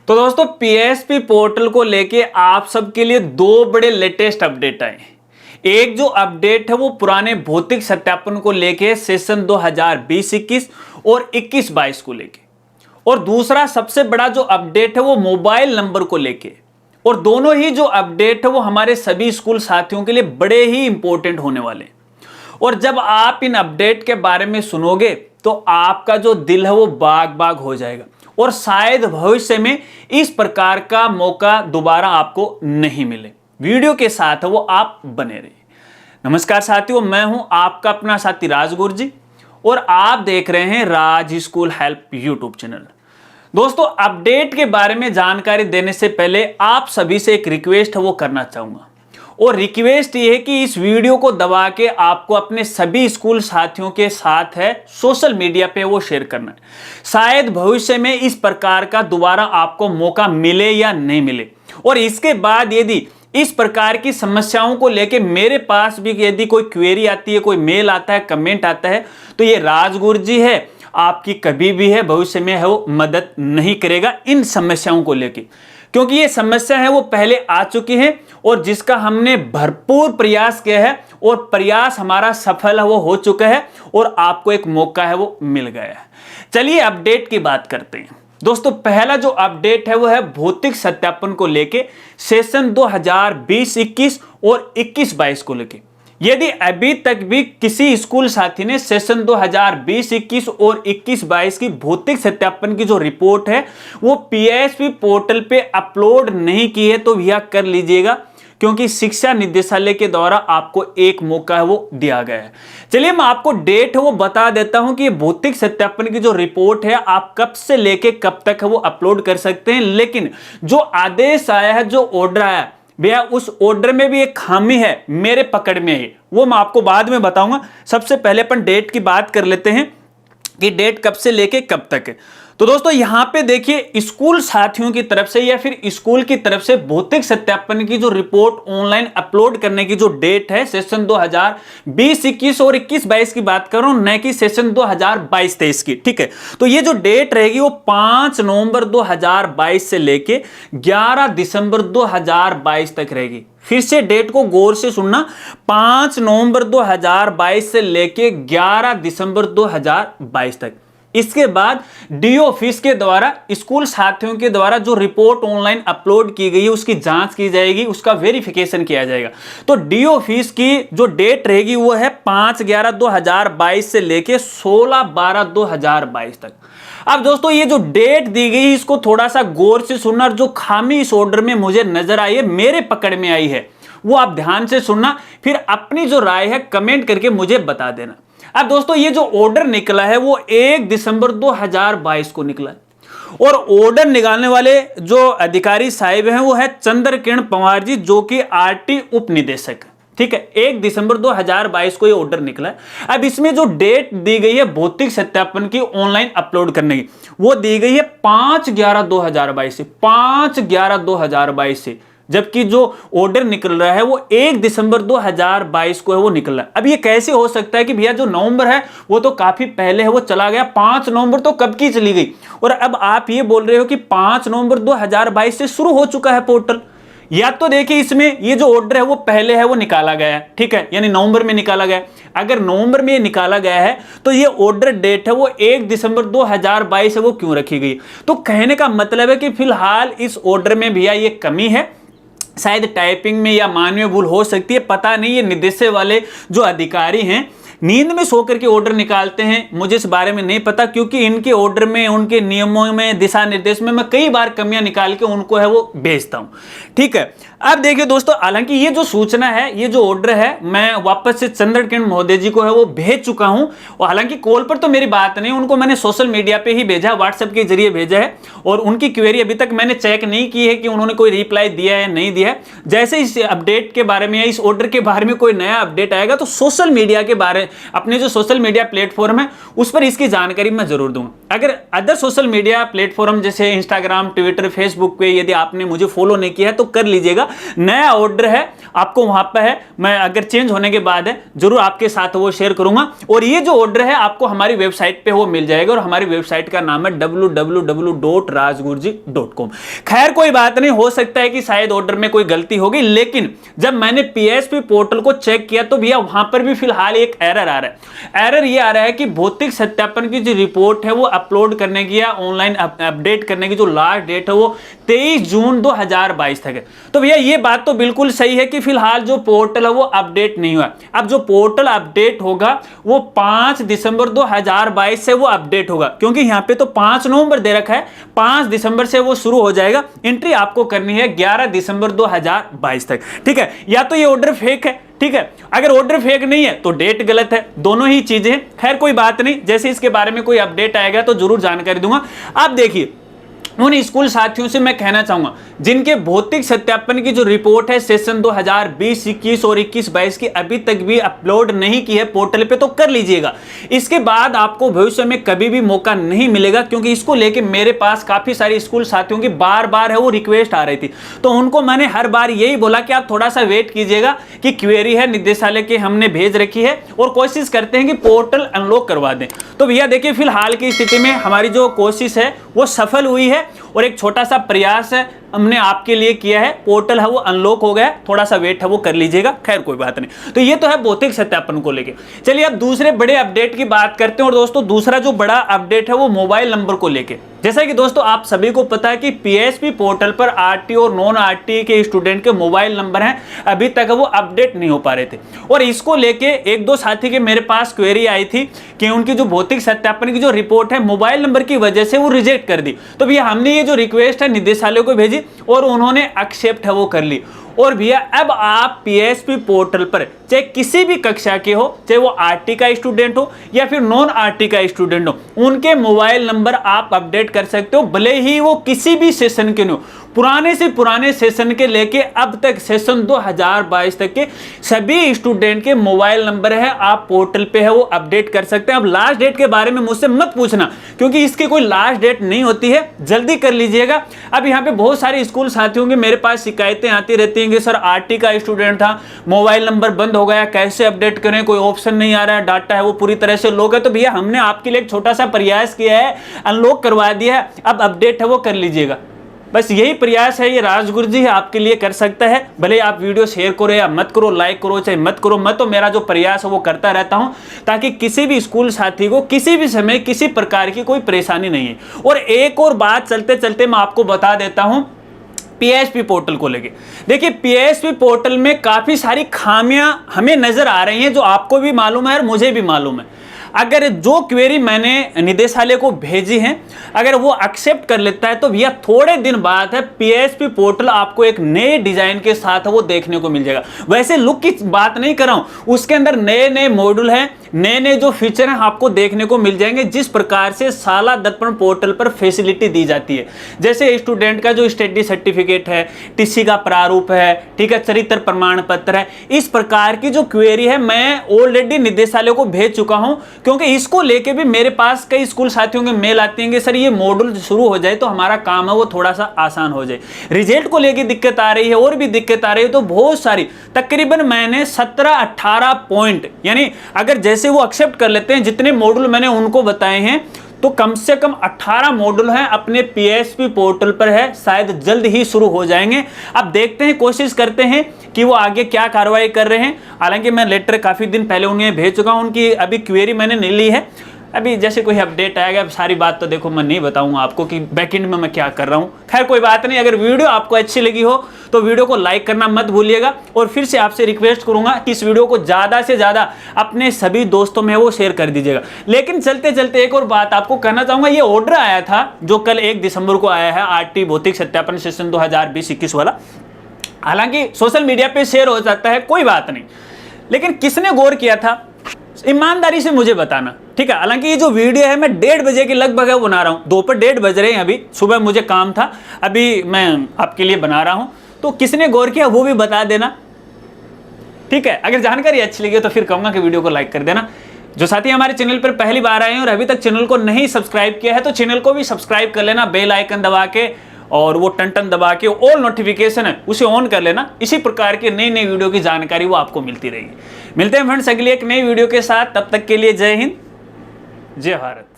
तो दोस्तों PSP portal को लेके आप सबके लिए दो बड़े लेटेस्ट अपडेट आए हैं। एक जो अपडेट है वो पुराने भौतिक सत्यापन को लेके सेशन 2020-21 और 21-22 को लेके, और दूसरा सबसे बड़ा जो अपडेट है वो मोबाइल नंबर को लेके। और दोनों ही जो अपडेट है वो हमारे सभी स्कूल साथियों के लिए बड़े ही इंपॉर्टेंट होने वाले हैं। और जब आप इन अपडेट के बारे में सुनोगे तो आपका जो दिल है वो बाग बाग हो जाएगा, और शायद भविष्य में इस प्रकार का मौका दोबारा आपको नहीं मिले। वीडियो के साथ वो आप बने रहिए। नमस्कार साथियों, मैं हूं आपका अपना साथी राज गुरजी और आप देख रहे हैं राज स्कूल हेल्प यूट्यूब चैनल। दोस्तों अपडेट के बारे में जानकारी देने से पहले आप सभी से एक रिक्वेस्ट है वो करना चाहूंगा, और रिक्वेस्ट ये है कि इस वीडियो को दबा के आपको अपने सभी स्कूल साथियों के साथ है सोशल मीडिया पे वो शेयर करना है। शायद भविष्य में इस प्रकार का दोबारा आपको मौका मिले या नहीं मिले। और इसके बाद यदि इस प्रकार की समस्याओं को लेके मेरे पास भी यदि कोई क्वेरी आती है, कोई मेल आता है, कमेंट आता है, तो ये राज गुरजी है आपकी कभी भी है भविष्य में है वो मदद नहीं करेगा इन समस्याओं को लेके, क्योंकि ये समस्या है वो पहले आ चुकी है और जिसका हमने भरपूर प्रयास किया है और प्रयास हमारा सफल है वो हो चुका है और आपको एक मौका है वो मिल गया है। चलिए अपडेट की बात करते हैं। दोस्तों पहला जो अपडेट है वो है भौतिक सत्यापन को लेके सेशन 2020-21 और 21-22 को लेके। यदि अभी तक भी किसी स्कूल साथी ने सेशन 2020-21 और 21-22 की भौतिक सत्यापन की जो रिपोर्ट है वो पीएसपी पोर्टल पे अपलोड नहीं की है तो भैया कर लीजिएगा, क्योंकि शिक्षा निदेशालय के द्वारा आपको एक मौका है वो दिया गया है। चलिए मैं आपको डेट है वो बता देता हूं कि ये भौतिक सत्यापन की जो रिपोर्ट है आप कब से लेके कब तक है वो अपलोड कर सकते हैं। लेकिन जो आदेश आया है, जो ऑर्डर आया भैया, उस ऑर्डर में भी एक खामी है मेरे पकड़ में है, वो मैं आपको बाद में बताऊंगा। सबसे पहले अपन डेट की बात कर लेते हैं कि डेट कब से लेके कब तक है। तो दोस्तों यहां पे देखिए स्कूल साथियों की तरफ से या फिर स्कूल की तरफ से भौतिक सत्यापन की जो रिपोर्ट ऑनलाइन अपलोड करने की जो डेट है सेशन 2020-21 और 21-22 की बात कर रहा हूं, न कि सेशन 2022-23 की। ठीक है, तो ये जो डेट रहेगी वो 5 नवंबर 2022 से लेके 11 दिसंबर 2022 तक रहेगी। फिर से डेट को गौर से सुनना, 5 नवंबर 2022 से लेके 11 दिसंबर 2022 तक। इसके बाद डी ऑफिस के द्वारा स्कूल साथियों के द्वारा जो रिपोर्ट ऑनलाइन अपलोड की गई है उसकी जांच की जाएगी, उसका वेरिफिकेशन किया जाएगा। तो डी ऑफिस की जो डेट रहेगी वो है 5/11/2022 से लेके 16/12/2022 तक। अब दोस्तों ये जो डेट दी गई इसको थोड़ा सा गौर से सुनना, जो खामी इस ऑर्डर में मुझे नजर आई है, मेरे पकड़ में आई है, वो आप ध्यान से सुनना, फिर अपनी जो राय है कमेंट करके मुझे बता देना। अब दोस्तों ये जो ऑर्डर निकला है वो 1 दिसंबर 2022 को निकला है, और ऑर्डर निकालने वाले जो अधिकारी साहिब हैं वो है चंद्रकिरण पंवार जी, जो कि आरटी उप निदेशक। ठीक है, 1 दिसंबर 2022 को ये ऑर्डर निकला है। अब इसमें जो डेट दी गई है भौतिक सत्यापन की ऑनलाइन अपलोड करने की वो दी गई है 5/11/2022 से, 5/11/2022 से, जबकि जो ऑर्डर निकल रहा है वो 1 दिसंबर 2022 को है वो निकल रहा है। अब ये कैसे हो सकता है कि भैया जो नवंबर है वो तो काफी पहले है वो चला गया, 5 नवंबर तो कब की चली गई, और अब आप ये बोल रहे हो कि 5 नवंबर 2022 से शुरू हो चुका है पोर्टल। या तो देखिए इसमें ये जो ऑर्डर है वो पहले है वो निकाला गया है, ठीक है, यानी नवंबर में निकाला गया है। अगर नवंबर में निकाला गया है तो ये ऑर्डर डेट है वो 1 दिसंबर 2022 है वो क्यों रखी गई। तो कहने का मतलब है कि फिलहाल इस ऑर्डर में भैया ये कमी है, शायद टाइपिंग में या मानवीय भूल हो सकती है, पता नहीं। ये निदेशक वाले जो अधिकारी हैं नींद में सो करके ऑर्डर निकालते हैं, मुझे इस बारे में नहीं पता, क्योंकि इनके ऑर्डर में, उनके नियमों में, दिशा निर्देश में मैं कई बार कमियां निकाल के उनको है वो भेजता हूं। ठीक है, अब देखिए दोस्तों, हालांकि ये जो सूचना है, ये जो ऑर्डर है, मैं वापस से चंद्रकिरण महोदय जी को है वो भेज चुका हूं, और हालांकि कॉल पर तो मेरी बात नहीं, उनको मैंने सोशल मीडिया पे ही भेजा, व्हाट्सएप के जरिए भेजा है, और उनकी क्वेरी अभी तक मैंने चेक नहीं की है कि उन्होंने कोई रिप्लाई दिया है नहीं दिया है। जैसे इस अपडेट के बारे में या इस ऑर्डर के बारे में कोई नया अपडेट आएगा तो सोशल मीडिया के बारे अपने जो सोशल मीडिया प्लेटफॉर्म है उस पर इसकी जानकारी मैं जरूर दूंगा। अगर अदर सोशल मीडिया प्लेटफॉर्म जैसे इंस्टाग्राम, ट्विटर, फेसबुक पे यदि आपने मुझे फॉलो नहीं किया है तो कर लीजिएगा। नया ऑर्डर है आपको वहां पर है, मैं अगर चेंज होने के बाद है जरूर आपके साथ वो शेयर करूंगा। और ये जो ऑर्डर है आपको हमारी वेबसाइट पे वो मिल जाएगा और हमारी वेबसाइट का नाम है www.rajgurji.com। खैर कोई बात नहीं, हो सकता है कि शायद ऑर्डर में कोई गलती होगी, लेकिन जब मैंने पीएसपी पोर्टल को चेक किया तो भैया वहां पर भी फिलहाल एक एरर आ रहा है। एरर ये आ रहा है कि भौतिक सत्यापन की जो रिपोर्ट है वो अपलोड करने की या ऑनलाइन अपडेट करने की जो लास्ट डेट है वो 23 जून 2022 तक है। तो भैया ये बात तो बिल्कुल सही है कि फिलहाल जो पोर्टल है वो अपडेट नहीं हुआ। अब जो पोर्टल अपडेट होगा वो 5 दिसंबर 2022 से वो अपडेट होगा, क्योंकि यहाँ पे तो 5 नवंबर दे रखा है, 5 दिसंबर से वो शुरू हो जाएगा। एंट्री आपको करनी है 11 दिसंबर 2022 तक। ठीक है, या तो ये ऑर्डर फेक है, ठीक है, अगर ऑर्डर फेक नहीं है तो डेट गलत है, दोनों ही चीजें हैं। खैर कोई बात नहीं, जैसे इसके बारे में कोई अपडेट आएगा तो जरूर जानकारी दूंगा। आप देखिए उन स्कूल साथियों से मैं कहना चाहूंगा जिनके भौतिक सत्यापन की जो रिपोर्ट है सेशन 2020-21 और 21-22 की अभी तक भी अपलोड नहीं की है पोर्टल पे, तो कर लीजिएगा। इसके बाद आपको भविष्य में कभी भी मौका नहीं मिलेगा, क्योंकि इसको लेके मेरे पास काफी सारे स्कूल साथियों की बार बार है वो रिक्वेस्ट आ रही थी। तो उनको मैंने हर बार यही बोला कि आप थोड़ा सा वेट कीजिएगा कि क्वेरी है निदेशालय के हमने भेज रखी है और कोशिश करते हैं कि पोर्टल अनलॉक करवा दें। तो भैया देखिए फिलहाल की स्थिति में हमारी जो कोशिश है वो सफल हुई है और एक छोटा सा प्रयास है हमने आपके लिए किया है, पोर्टल है वो अनलॉक हो गया, थोड़ा सा वेट है वो कर लीजिएगा। खैर कोई बात नहीं, तो ये तो है भौतिक सत्यापन को लेके। चलिए अब दूसरे बड़े अपडेट की बात करते हैं। और दोस्तों दूसरा जो बड़ा अपडेट है वो मोबाइल नंबर को लेके। जैसा कि दोस्तों आप सभी को पता है कि पीएसपी पोर्टल पर आरटी और नॉन आरटी के स्टूडेंट के मोबाइल नंबर हैं अभी तक वो अपडेट नहीं हो पा रहे थे, और इसको लेके एक दो साथी के मेरे पास क्वेरी आई थी कि उनकी जो भौतिक सत्यापन की जो रिपोर्ट है मोबाइल नंबर की वजह से वो रिजेक्ट कर दी। तो भैया हमने ये जो रिक्वेस्ट है निदेशालय को भेजी और उन्होंने एक्सेप्ट है वो कर ली। और भैया अब आप पीएसपी पोर्टल पर चाहे किसी भी कक्षा के हो, चाहे वो आरटी का स्टूडेंट हो या फिर नॉन आरटी का स्टूडेंट हो, उनके मोबाइल नंबर आप अपडेट कर सकते हो, भले ही वो किसी भी सेशन के हो। पुराने से पुराने सेशन के लेके अब तक सेशन 2022 तक के सभी स्टूडेंट के मोबाइल नंबर है आप पोर्टल पे है वो अपडेट कर सकते हैं। अब लास्ट डेट के बारे में मुझसे मत पूछना, क्योंकि इसकी कोई लास्ट डेट नहीं होती है, जल्दी कर लीजिएगा। अब यहाँ पे बहुत सारे स्कूल साथियों की मेरे पास शिकायतें आती रहती हैं कि सर आरटी का स्टूडेंट था, मोबाइल नंबर बंद हो गया, कैसे अपडेट करें, कोई ऑप्शन नहीं आ रहा है, डाटा है वो पूरी तरह से लॉक है। तो भैया हमने आपके लिए एक छोटा सा प्रयास किया है, अनलॉक करवा दिया है, अब अपडेट है वो कर लीजिएगा। बस यही प्रयास है, ये राजगुरु जी आपके लिए कर सकता है। भले आप वीडियो शेयर करो या मत करो, लाइक करो चाहे मत करो, मैं तो मेरा जो प्रयास है वो करता रहता हूं, ताकि किसी भी स्कूल साथी को किसी भी समय किसी प्रकार की कोई परेशानी नहीं है। और एक और बात चलते चलते मैं आपको बता देता हूं पीएसपी पोर्टल को लेके। देखिए पीएसपी पोर्टल में काफी सारी खामियां हमें नजर आ रही हैं, जो आपको भी मालूम है और मुझे भी मालूम है। अगर जो क्वेरी मैंने निदेशालय को भेजी है अगर वो एक्सेप्ट कर लेता है तो भैया थोड़े दिन बाद है पीएसपी पोर्टल आपको एक नए डिजाइन के साथ वो देखने को मिल जाएगा। वैसे लुक की बात नहीं कर रहा हूं, उसके अंदर नए नए मॉड्यूल हैं, नए नए जो फीचर हैं आपको देखने को मिल जाएंगे। जिस प्रकार से साला दर्पण पोर्टल पर फैसिलिटी दी जाती है, जैसे स्टूडेंट का जो स्टडी सर्टिफिकेट है, टीसी का प्रारूप है, ठीक है, चरित्र प्रमाण पत्र है, इस प्रकार की जो क्वेरी है मैं ऑलरेडी निदेशालय को भेज चुका हूं, क्योंकि इसको लेके भी मेरे पास कई स्कूल साथियों के मेल आती हैं कि सर ये मॉड्यूल शुरू हो जाए तो हमारा काम है वो थोड़ा सा आसान हो जाए। रिजल्ट को लेके दिक्कत आ रही है और भी दिक्कत आ रही है, तो बहुत सारी तकरीबन मैंने 17-18 पॉइंट, यानी अगर जैसे वो एक्सेप्ट कर लेते हैं जितने मॉड्यूल मैंने उनको बताए हैं तो कम से कम 18 मॉड्यूल हैं अपने पीएसपी पोर्टल पर है, शायद जल्द ही शुरू हो जाएंगे। अब देखते हैं, कोशिश करते हैं कि वो आगे क्या कार्रवाई कर रहे हैं। हालांकि मैं लेटर काफी दिन पहले उन्हें भेज चुका हूं, उनकी अभी क्वेरी मैंने नहीं ली है। अभी जैसे कोई अपडेट आएगा, सारी बात तो देखो मैं नहीं बताऊंगा आपको कि बैकएंड में मैं क्या कर रहा हूं। खैर कोई बात नहीं, अगर वीडियो आपको अच्छी लगी हो तो वीडियो को लाइक करना मत भूलिएगा, और फिर से आपसे रिक्वेस्ट करूंगा कि इस वीडियो को ज्यादा से ज्यादा अपने सभी दोस्तों में वो शेयर कर दीजिएगा। लेकिन चलते चलते एक और बात आपको कहना चाहूंगा, ये ऑर्डर आया था जो कल 1 दिसंबर को आया है, आरटी भौतिक सत्यापन सेशन 2020-21 वाला। हालांकि सोशल मीडिया पे शेयर हो जाता है, कोई बात नहीं, लेकिन किसने गौर किया था ईमानदारी से मुझे बताना, ठीक है। हालांकि ये जो वीडियो है मैं 1:30 बजे के लगभग है बना रहा हूँ, दोपहर 1:30 बज रहे हैं, अभी सुबह मुझे काम था, अभी मैं आपके लिए बना रहा हूँ। तो किसने गौर किया वो भी बता देना। ठीक है, अगर जानकारी अच्छी लगी तो फिर कहूंगा कि वीडियो को लाइक कर देना। जो साथी हमारे चैनल पर पहली बार आए हैं और अभी तक चैनल को नहीं सब्सक्राइब किया है तो चैनल को भी सब्सक्राइब कर लेना, बेल आइकन दबा के और वो टन दबा के ऑल नोटिफिकेशन है उसे ऑन कर लेना। इसी प्रकार की नई नई वीडियो की जानकारी वो आपको मिलती रहेगी। मिलते हैं फ्रेंड्स अगली एक नई वीडियो के साथ, तब तक के लिए जय हिंद, जय भारत।